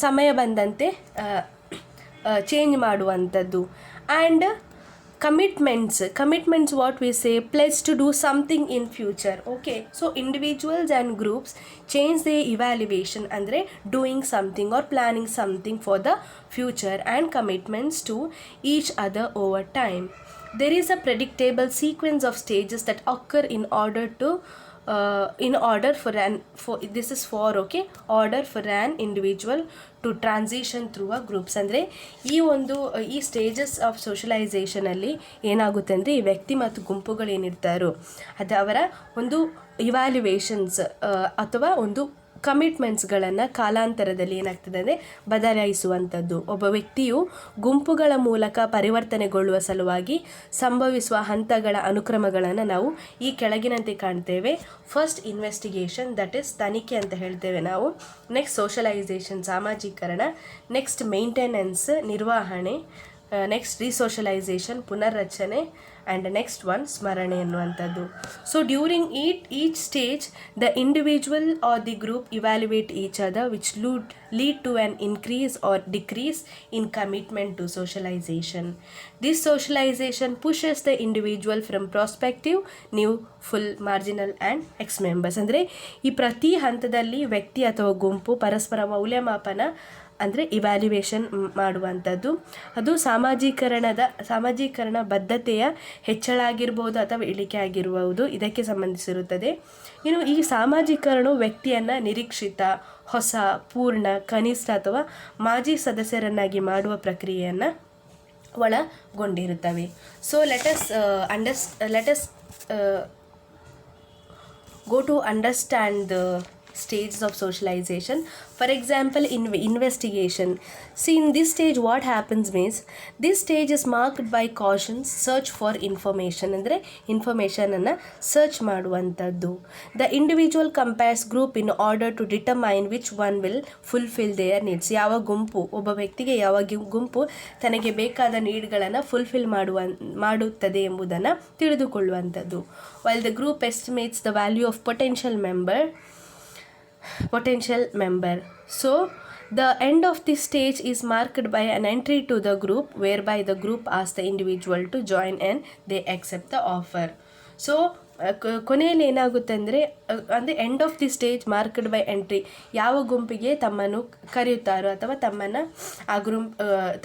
ಸಮಯ ಬಂದಂತೆ ಚೇಂಜ್ ಮಾಡುವಂಥದ್ದು. And commitments what we say, pledge to do something in future. Okay, so individuals and groups change their evaluation andre doing something or planning something for the future and commitments to each other over time. There is a predictable sequence of stages that occur in order for an individual to transition through a groups. ಅಂದರೆ ಈ stages of ಸೋಷಲೈಸೇಷನಲ್ಲಿ ಏನಾಗುತ್ತೆ ಅಂದರೆ, ಈ ವ್ಯಕ್ತಿ ಮತ್ತು ಗುಂಪುಗಳೇನಿರ್ತಾರೋ ಅದು ಅವರ ಒಂದು ಇವ್ಯಾಲ್ಯುವೇಷನ್ಸ್ ಅಥವಾ ಒಂದು ಕಮಿಟ್ಮೆಂಟ್ಸ್ಗಳನ್ನು ಕಾಲಾಂತರದಲ್ಲಿ ಏನಾಗ್ತದೆ ಅಂದರೆ ಬದಲಾಯಿಸುವಂಥದ್ದು. ಒಬ್ಬ ವ್ಯಕ್ತಿಯು ಗುಂಪುಗಳ ಮೂಲಕ ಪರಿವರ್ತನೆಗೊಳ್ಳುವ ಸಲುವಾಗಿ ಸಂಭವಿಸುವ ಹಂತಗಳ ಅನುಕ್ರಮಗಳನ್ನು ನಾವು ಈ ಕೆಳಗಿನಂತೆ ಕಾಣ್ತೇವೆ. ಫಸ್ಟ್ ಇನ್ವೆಸ್ಟಿಗೇಷನ್, ದಟ್ ಈಸ್ ತನಿಖೆ ಅಂತ ಹೇಳ್ತೇವೆ ನಾವು. ನೆಕ್ಸ್ಟ್ ಸೋಷಲೈಸೇಷನ್, ಸಾಮಾಜೀಕರಣ. ನೆಕ್ಸ್ಟ್ ಮೇಂಟೆನೆನ್ಸ್, ನಿರ್ವಹಣೆ. ನೆಕ್ಸ್ಟ್ ರಿಸೋಷಲೈಸೇಷನ್, ಪುನರ್ರಚನೆ. ಆ್ಯಂಡ್ ನೆಕ್ಸ್ಟ್ ಒನ್ ಸ್ಮರಣೆ ಅನ್ನುವಂಥದ್ದು. So during each stage the individual or the group evaluate each other which lead to an increase or decrease in commitment to socialization. This socialization pushes the individual from prospective, new, full, marginal and ex-members. ಅಂದರೆ ಈ ಪ್ರತಿ ಹಂತದಲ್ಲಿ ವ್ಯಕ್ತಿ ಅಥವಾ ಗುಂಪು ಪರಸ್ಪರ ಮೌಲ್ಯಮಾಪನ ಅಂದರೆ ಇವ್ಯಾಲ್ಯುವೇಷನ್ ಮಾಡುವಂಥದ್ದು. ಅದು ಸಾಮಾಜೀಕರಣ ಬದ್ಧತೆಯ ಹೆಚ್ಚಳ ಆಗಿರ್ಬೋದು ಅಥವಾ ಇಳಿಕೆ ಆಗಿರುವುದು, ಇದಕ್ಕೆ ಸಂಬಂಧಿಸಿರುತ್ತದೆ. ಇನ್ನು ಈ ಸಾಮಾಜೀಕರಣವು ವ್ಯಕ್ತಿಯನ್ನು ನಿರೀಕ್ಷಿತ, ಹೊಸ, ಪೂರ್ಣ, ಕನಿಷ್ಠ ಅಥವಾ ಮಾಜಿ ಸದಸ್ಯರನ್ನಾಗಿ ಮಾಡುವ ಪ್ರಕ್ರಿಯೆಯನ್ನು ಒಳಗೊಂಡಿರುತ್ತವೆ. So let us go to understand the stages of socialization. For example, in investigation, see in this stage what happens means, this stage is marked by cautions, search for information. ಅಂದರೆ ಇನ್ಫಾರ್ಮೇಷನ್ ಅನ್ನು search ಮಾಡುವಂಥದ್ದು. The individual compares group in order to determine which one will fulfill their needs. ಯಾವ ಗುಂಪು, ಒಬ್ಬ ವ್ಯಕ್ತಿಗೆ ಯಾವ ಗುಂಪು ತನಗೆ ಬೇಕಾದ ನೀಡ್ಗಳನ್ನು ಫುಲ್ಫಿಲ್ ಮಾಡುತ್ತದೆ ಎಂಬುದನ್ನು ತಿಳಿದುಕೊಳ್ಳುವಂಥದ್ದು. While the group estimates the value of potential member. So the end of this stage is marked by an entry to the group, whereby the group asks the individual to join and they accept the offer. So ಕೊನೆಯಲ್ಲಿ ಏನಾಗುತ್ತೆ ಅಂದರೆ end of the stage marked by entry, ಯಾವ ಗುಂಪಿಗೆ ತಮ್ಮನ್ನು ಕರೆಯುತ್ತಾರೋ ಅಥವಾ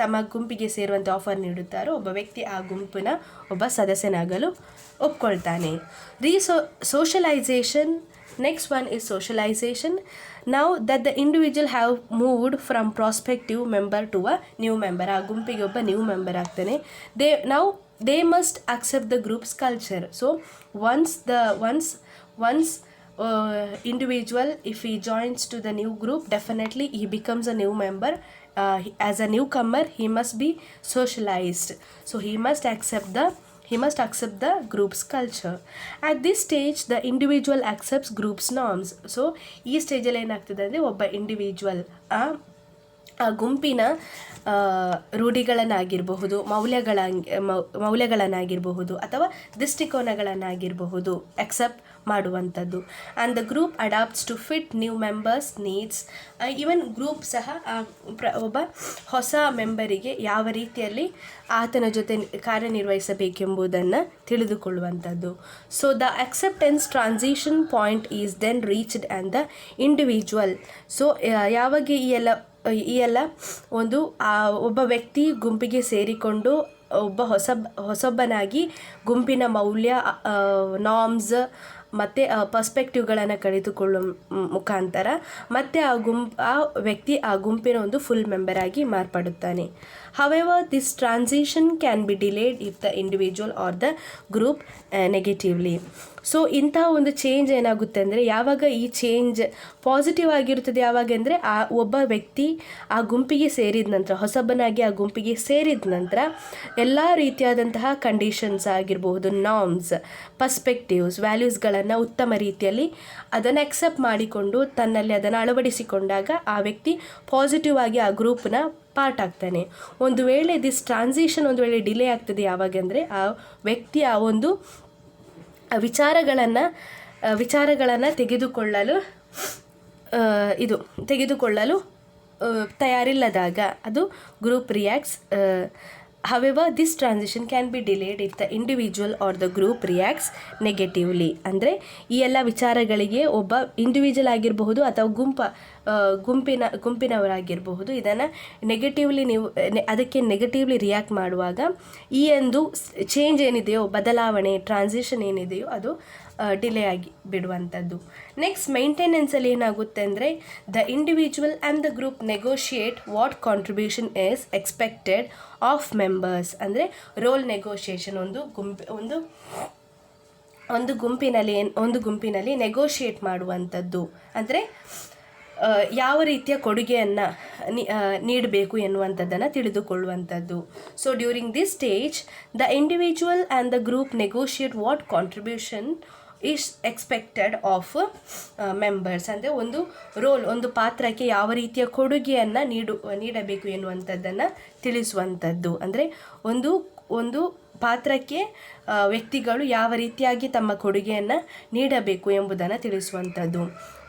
ತಮ್ಮ ಗುಂಪಿಗೆ ಸೇರುವಂಥ offer ನೀಡುತ್ತಾರೋ ಒಬ್ಬ ವ್ಯಕ್ತಿ ಆ ಗುಂಪಿನ ಒಬ್ಬ ಸದಸ್ಯನಾಗಲು ಒಪ್ಕೊಳ್ತಾನೆ. Socialisation. Next one is socialization. Now that the individual have moved from prospective member to a new member, ಆ ಗುಂಪಿಗೆ ಒಬ್ಬ ನ್ಯೂ ಮೆಂಬರ್ ಆಗ್ತಾನೆ. they must accept the group's culture. So once individual, if he joins to the new group, definitely he becomes a new member. As a newcomer, he must be socialized. So he must accept the group's culture. At this stage the individual accepts group's norms. So ಈ ಸ್ಟೇಜಲ್ಲಿ ಏನಾಗ್ತದೆ ಅಂದರೆ ಒಬ್ಬ individual ಆ ಗುಂಪಿನ ರೂಢಿಗಳನ್ನಾಗಿರಬಹುದು, ಮೌಲ್ಯಗಳನ್ನಾಗಿರಬಹುದು ಅಥವಾ ದೃಷ್ಟಿಕೋನಗಳನ್ನಾಗಿರಬಹುದು ಅಕ್ಸೆಪ್ಟ್ ಮಾಡುವಂಥದ್ದು. And the group adapts to fit new members needs. Even group ಸಹ ಒಬ್ಬ ಹೊಸ ಮೆಂಬರಿಗೆ ಯಾವ ರೀತಿಯಲ್ಲಿ ಆತನ ಜೊತೆ ಕಾರ್ಯನಿರ್ವಹಿಸಬೇಕೆಂಬುದನ್ನು ತಿಳಿದುಕೊಳ್ಳುವಂಥದ್ದು. So the acceptance transition point is then reached and the individual. So ಯಾವಾಗ ಈ ಎಲ್ಲ ಒಂದು ಒಬ್ಬ ವ್ಯಕ್ತಿ ಗುಂಪಿಗೆ ಸೇರಿಕೊಂಡು ಒಬ್ಬ ಹೊಸೊಬ್ಬನಾಗಿ ಗುಂಪಿನ ಮೌಲ್ಯ, ನಾರ್ಮ್ಸ್ ಮತ್ತು ಪರ್ಸ್ಪೆಕ್ಟಿವ್ಗಳನ್ನು ಕಳೆದುಕೊಳ್ಳುವ ಮುಖಾಂತರ ಮತ್ತು ಆ ವ್ಯಕ್ತಿ ಆ ಗುಂಪಿನ ಒಂದು ಫುಲ್ ಮೆಂಬರ್ ಆಗಿ ಮಾರ್ಪಡುತ್ತಾನೆ. However, this transition can be delayed if the individual or the group negatively. So ಇಂತಹ ಒಂದು ಚೇಂಜ್ ಏನಾಗುತ್ತೆ ಅಂದರೆ, ಯಾವಾಗ ಈ ಚೇಂಜ್ ಪಾಸಿಟಿವ್ ಆಗಿರುತ್ತದೆ ಯಾವಾಗ ಅಂದರೆ, ಆ ಒಬ್ಬ ವ್ಯಕ್ತಿ ಆ ಗುಂಪಿಗೆ ಸೇರಿದ ನಂತರ, ಹೊಸಬನಾಗಿ ಆ ಗುಂಪಿಗೆ ಸೇರಿದ ನಂತರ ಎಲ್ಲ ರೀತಿಯಾದಂತಹ ಕಂಡೀಷನ್ಸ್ ಆಗಿರಬಹುದು, ನಾರ್ಮ್ಸ್, ಪರ್ಸ್ಪೆಕ್ಟಿವ್ಸ್, ವ್ಯಾಲ್ಯೂಸ್ಗಳನ್ನು ಉತ್ತಮ ರೀತಿಯಲ್ಲಿ ಅದನ್ನು ಅಕ್ಸೆಪ್ಟ್ ಮಾಡಿಕೊಂಡು ತನ್ನಲ್ಲಿ ಅದನ್ನು ಅಳವಡಿಸಿಕೊಂಡಾಗ ಆ ವ್ಯಕ್ತಿ ಪಾಸಿಟಿವ್ ಆಗಿ ಆ ಗ್ರೂಪ್ನ ಪಾರ್ಟ್ ಆಗ್ತಾನೆ. ಒಂದು ವೇಳೆ ದಿಸ್ ಟ್ರಾನ್ಸಿಷನ್ ಒಂದು ವೇಳೆ ಡಿಲೇ ಆಗ್ತದೆ ಯಾವಾಗ ಅಂದರೆ, ಆ ವ್ಯಕ್ತಿ ಆ ಒಂದು ವಿಚಾರಗಳನ್ನು ತೆಗೆದುಕೊಳ್ಳಲು ತಯಾರಿಲ್ಲದಾಗ ಅದು group reacts. However, this transition can be delayed if the individual or the group reacts negatively. ಅಂದರೆ ಈ ಎಲ್ಲ ವಿಚಾರಗಳಿಗೆ ಒಬ್ಬ ಇಂಡಿವಿಜುವಲ್ ಆಗಿರಬಹುದು ಅಥವಾ ಗುಂಪಿನವರಾಗಿರಬಹುದು, ಇದನ್ನು ನೆಗೆಟಿವ್ಲಿ ಅದಕ್ಕೆ ನೆಗೆಟಿವ್ಲಿ ರಿಯಾಕ್ಟ್ ಮಾಡುವಾಗ ಈ ಒಂದು ಚೇಂಜ್ ಏನಿದೆಯೋ, ಬದಲಾವಣೆ, ಟ್ರಾನ್ಸಿಷನ್ ಏನಿದೆಯೋ ಅದು ಡಿಲೇ ಆಗಿ ಬಿಡುವಂಥದ್ದು. ನೆಕ್ಸ್ಟ್ ಮೇಂಟೆನೆನ್ಸಲ್ಲಿ ಏನಾಗುತ್ತೆ ಅಂದರೆ, the individual and the group negotiate what contribution is expected of members. ಅಂದರೆ ರೋಲ್ ನೆಗೋಷಿಯೇಷನ್ ಒಂದು ಗುಂಪಿನಲ್ಲಿ ನೆಗೋಷಿಯೇಟ್ ಮಾಡುವಂಥದ್ದು. ಅಂದರೆ ಯಾವ ರೀತಿಯ ಕೊಡುಗೆಯನ್ನು ನೀಡಬೇಕು ಎನ್ನುವಂಥದ್ದನ್ನು ತಿಳಿದುಕೊಳ್ಳುವಂಥದ್ದು. So during this stage the individual and the group negotiate what contribution is expected of members. ಅಂದರೆ ಒಂದು ಪಾತ್ರಕ್ಕೆ ಯಾವ ರೀತಿಯ ಕೊಡುಗೆಯನ್ನು ನೀಡಬೇಕು ಎನ್ನುವಂಥದ್ದನ್ನು ತಿಳಿಸುವಂಥದ್ದು. ಅಂದರೆ ಒಂದು ಪಾತ್ರಕ್ಕೆ ವ್ಯಕ್ತಿಗಳು ಯಾವ ರೀತಿಯಾಗಿ ತಮ್ಮ ಕೊಡುಗೆಯನ್ನು ನೀಡಬೇಕು ಎಂಬುದನ್ನು ತಿಳಿಸುವಂಥದ್ದು.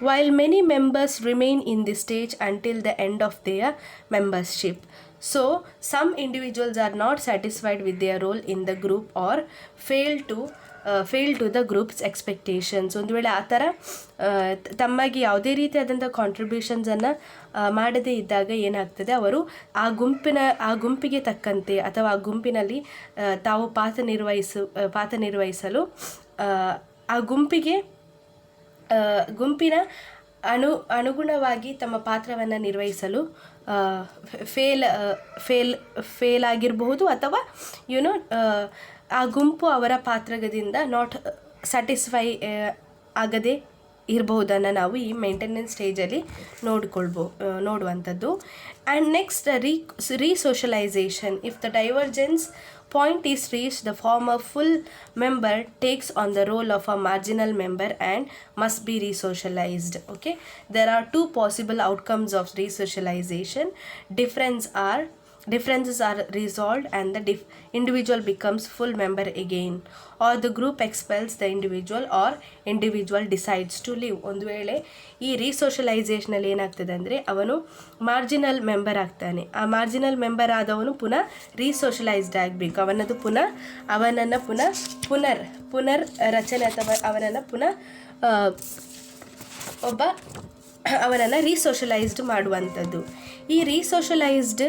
While many members remain in the stage until the end of their membership. So some individuals are not satisfied with their role in the group or fail to the groups expectations. ಒಂದು ವೇಳೆ ಆ ಥರ ತಮಗೆ ಯಾವುದೇ ರೀತಿಯಾದಂಥ ಕಾಂಟ್ರಿಬ್ಯೂಷನ್ಸನ್ನು ಮಾಡದೇ ಇದ್ದಾಗ ಏನಾಗ್ತದೆ, ಅವರು ಆ ಗುಂಪಿಗೆ ತಕ್ಕಂತೆ ಅಥವಾ ಆ ಗುಂಪಿನಲ್ಲಿ ತಾವು ಪಾತ್ರ ನಿರ್ವಹಿಸಲು ಆ ಗುಂಪಿನ ಅನುಗುಣವಾಗಿ ತಮ್ಮ ಪಾತ್ರವನ್ನು ನಿರ್ವಹಿಸಲು ಫೇಲ್ ಆಗಿರಬಹುದು, ಅಥವಾ ಆ ಗುಂಪು ಅವರ ಪಾತ್ರದಿಂದ ನಾಟ್ ಸ್ಯಾಟಿಸ್ಫೈ ಆಗದೆ ಇರಬಹುದನ್ನು ನಾವು ಈ ಮೇಂಟೆನೆನ್ಸ್ ಸ್ಟೇಜಲ್ಲಿ ನೋಡುವಂಥದ್ದು. And next resocialization. If the divergence point is reached, the former full member takes on the role of a marginal member and must be resocialized. Okay, there are two possible outcomes of resocialization. Differences are resolved and the individual becomes full member again, or the group expels the individual or individual decides to leave. ಒಂದು ವೇಳೆ ಈ ರೀಸೋಷಲೈಸೇಷನಲ್ಲಿ ಏನಾಗ್ತದೆ ಅಂದರೆ, ಅವನು marginal member ಆಗ್ತಾನೆ. ಆ marginal member ಆದವನು ಪುನಃ ರೀಸೋಷಲೈಸ್ಡ್ ಆಗಬೇಕು. ಅವನನ್ನು ಪುನರ್ ರಚನೆ ಅಥವಾ ಅವನನ್ನು ರೀಸೋಷಲೈಸ್ಡ್ ಮಾಡುವಂಥದ್ದು. ಈ ರೀಸೋಷಲೈಸ್ಡ್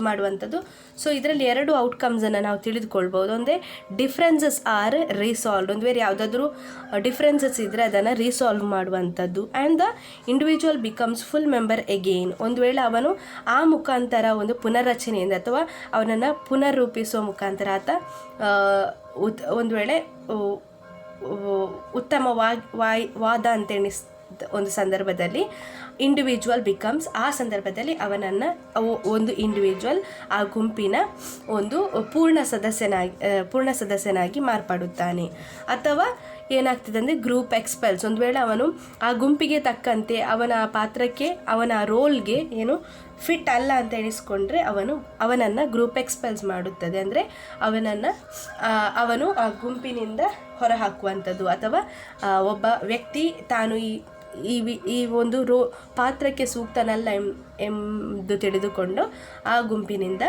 ಮಾಡುವಂಥದ್ದು. ಸೊ ಇದರಲ್ಲಿ ಎರಡು ಔಟ್ಕಮ್ಸನ್ನು ನಾವು ತಿಳಿದುಕೊಳ್ಬೋದು. ಒಂದೇ ಡಿಫ್ರೆನ್ಸಸ್ ಆರ್ ರಿಸಾಲ್ವ್ಡ್. ಒಂದು ವೇಳೆ ಯಾವುದಾದ್ರೂ ಡಿಫ್ರೆನ್ಸಸ್ ಇದ್ದರೆ ಅದನ್ನು ರೀಸಾಲ್ವ್ ಮಾಡುವಂಥದ್ದು. And the individual becomes full member again. ಒಂದು ವೇಳೆ ಅವನು ಆ ಮುಖಾಂತರ ಒಂದು ಪುನರ್ರಚನೆಯಿಂದ ಅಥವಾ ಅವನನ್ನು ಪುನರ್ರೂಪಿಸುವ ಮುಖಾಂತರ ಆತ ಒಂದು ವೇಳೆ ಉತ್ತಮವಾದ ಅಂತ ಒಂದು ಸಂದರ್ಭದಲ್ಲಿ ಇಂಡಿವಿಜುವಲ್ ಬಿಕಮ್ಸ್, ಆ ಸಂದರ್ಭದಲ್ಲಿ ಒಂದು ಇಂಡಿವಿಜುವಲ್ ಆ ಗುಂಪಿನ ಒಂದು ಪೂರ್ಣ ಸದಸ್ಯನಾಗಿ ಮಾರ್ಪಡುತ್ತಾನೆ. ಅಥವಾ ಏನಾಗ್ತದೆ ಅಂದರೆ ಗ್ರೂಪ್ ಎಕ್ಸ್ಪೆಲ್ಸ್. ಒಂದು ವೇಳೆ ಅವನು ಆ ಗುಂಪಿಗೆ ತಕ್ಕಂತೆ ಅವನ ಪಾತ್ರಕ್ಕೆ ಅವನ ರೋಲ್ಗೆ ಏನು ಫಿಟ್ ಅಲ್ಲ ಅಂತ ಎಣಿಸ್ಕೊಂಡ್ರೆ ಅವನನ್ನು ಗ್ರೂಪ್ ಎಕ್ಸ್ಪೆಲ್ಸ್ ಮಾಡುತ್ತದೆ. ಅಂದರೆ ಅವನು ಆ ಗುಂಪಿನಿಂದ ಹೊರಹಾಕುವಂಥದ್ದು, ಅಥವಾ ಒಬ್ಬ ವ್ಯಕ್ತಿ ತಾನು ಈ ಒಂದು ಪಾತ್ರಕ್ಕೆ ಸೂಕ್ತನಲ್ಲ ಎಂದು ತಿಳಿದುಕೊಂಡು ಆ ಗುಂಪಿನಿಂದ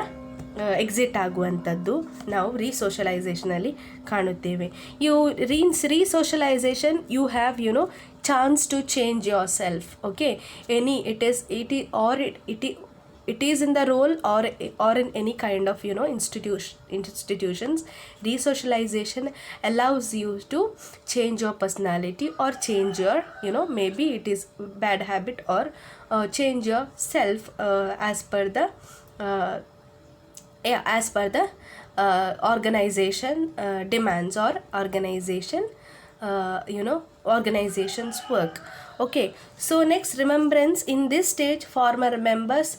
ಎಕ್ಸಿಟ್ ಆಗುವಂಥದ್ದು ನಾವು ರೀಸೋಷಲೈಸೇಷನಲ್ಲಿ ಕಾಣುತ್ತೇವೆ. Resocialization you have chance to change your self. Okay, it is in the role or in any kind of institutions. Resocialization allows you to change your personality or change your maybe it is bad habit or change yourself as per the organization demands or organization's work. Okay, so next, remembrance. In this stage, former members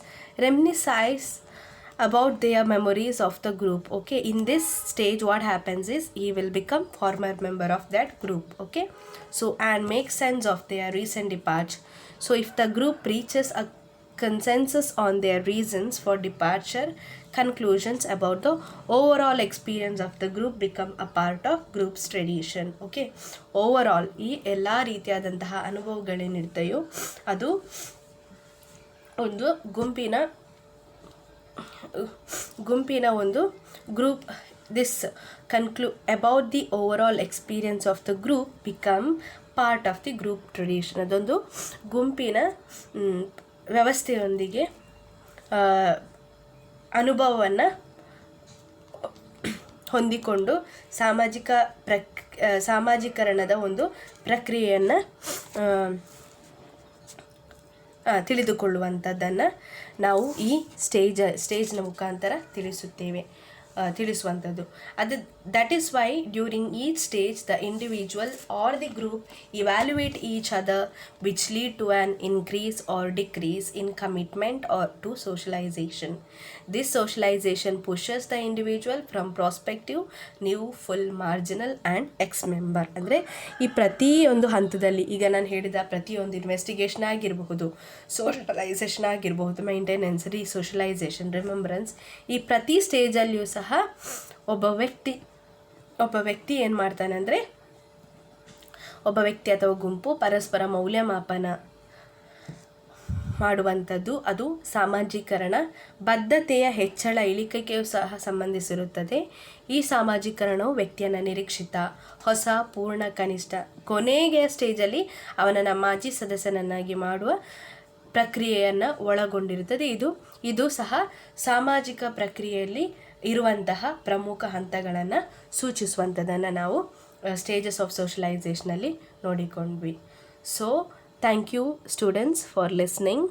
reminisce about their memories of the group. Okay, in this stage what happens is he will become former member of that group. Okay, so and make sense of their recent departure. So if the group reaches a consensus on their reasons for departure, conclusions about the overall experience of the group become a part of group's tradition. Okay, overall ಈ ಎಲ್ಲ ರೀತಿಯಾದಂತಹ ಅನುಭವಗಳೇನಿರ್ತೆಯೋ ಅದು ಒಂದು ಗುಂಪಿನ ಒಂದು group about the overall experience of the group become part of the group tradition. ಅದೊಂದು ಗುಂಪಿನ ವ್ಯವಸ್ಥೆಯೊಂದಿಗೆ ಅನುಭವವನ್ನು ಹೊಂದಿಕೊಂಡು ಸಾಮಾಜಿಕರಣದ ಒಂದು ಪ್ರಕ್ರಿಯೆಯನ್ನು ತಿಳಿದುಕೊಳ್ಳುವಂಥದ್ದನ್ನು ನಾವು ಈ ಸ್ಟೇಜ್ನ ಮುಖಾಂತರ ತಿಳಿಸುವಂಥದ್ದು. That is why during each stage the individual or the group evaluate each other, which lead to an increase or decrease in commitment or to socialization. This socialization pushes the individual from prospective, new, full, marginal and ex-member. ಅಂದರೆ ಈ ಪ್ರತಿಯೊಂದು ಹಂತದಲ್ಲಿ ಈಗ ನಾನು ಹೇಳಿದ ಪ್ರತಿಯೊಂದು investigation ಆಗಿರಬಹುದು, socialisation ಆಗಿರಬಹುದು, ಮೈಂಟೆನೆನ್ಸ್, ರೀಸೋಷಲೈಸೇಷನ್, ರಿಮೆಂಬ್ರೆನ್ಸ್, ಈ ಪ್ರತಿ ಸ್ಟೇಜಲ್ಲಿಯೂ ಸಹ ಒಬ್ಬ ವ್ಯಕ್ತಿ ಏನು ಮಾಡ್ತಾನೆ ಅಂದರೆ ಒಬ್ಬ ವ್ಯಕ್ತಿ ಅಥವಾ ಗುಂಪು ಪರಸ್ಪರ ಮೌಲ್ಯಮಾಪನ ಮಾಡುವಂಥದ್ದು. ಅದು ಸಾಮಾಜೀಕರಣ ಬದ್ಧತೆಯ ಹೆಚ್ಚಳ ಇಳಿಕೆಗೂ ಸಹ ಸಂಬಂಧಿಸಿರುತ್ತದೆ. ಈ ಸಾಮಾಜೀಕರಣವು ವ್ಯಕ್ತಿಯನ್ನು ನಿರೀಕ್ಷಿತ, ಹೊಸ, ಪೂರ್ಣ, ಕನಿಷ್ಠ, ಕೊನೆಗೆ ಸ್ಟೇಜಲ್ಲಿ ಅವನನ್ನು ಮಾಜಿ ಸದಸ್ಯನನ್ನಾಗಿ ಮಾಡುವ ಪ್ರಕ್ರಿಯೆಯನ್ನು ಒಳಗೊಂಡಿರುತ್ತದೆ. ಇದು ಸಹ ಸಾಮಾಜಿಕ ಪ್ರಕ್ರಿಯೆಯಲ್ಲಿ ಇರುವಂತಹ ಪ್ರಮುಖ ಹಂತಗಳನ್ನು ಸೂಚಿಸುವಂಥದ್ದನ್ನು ನಾವು ಸ್ಟೇಜಸ್ ಆಫ್ ಸೋಷಲೈಸೇಷನಲ್ಲಿ ನೋಡಿಕೊಂಡ್ವಿ. So thank you students for listening.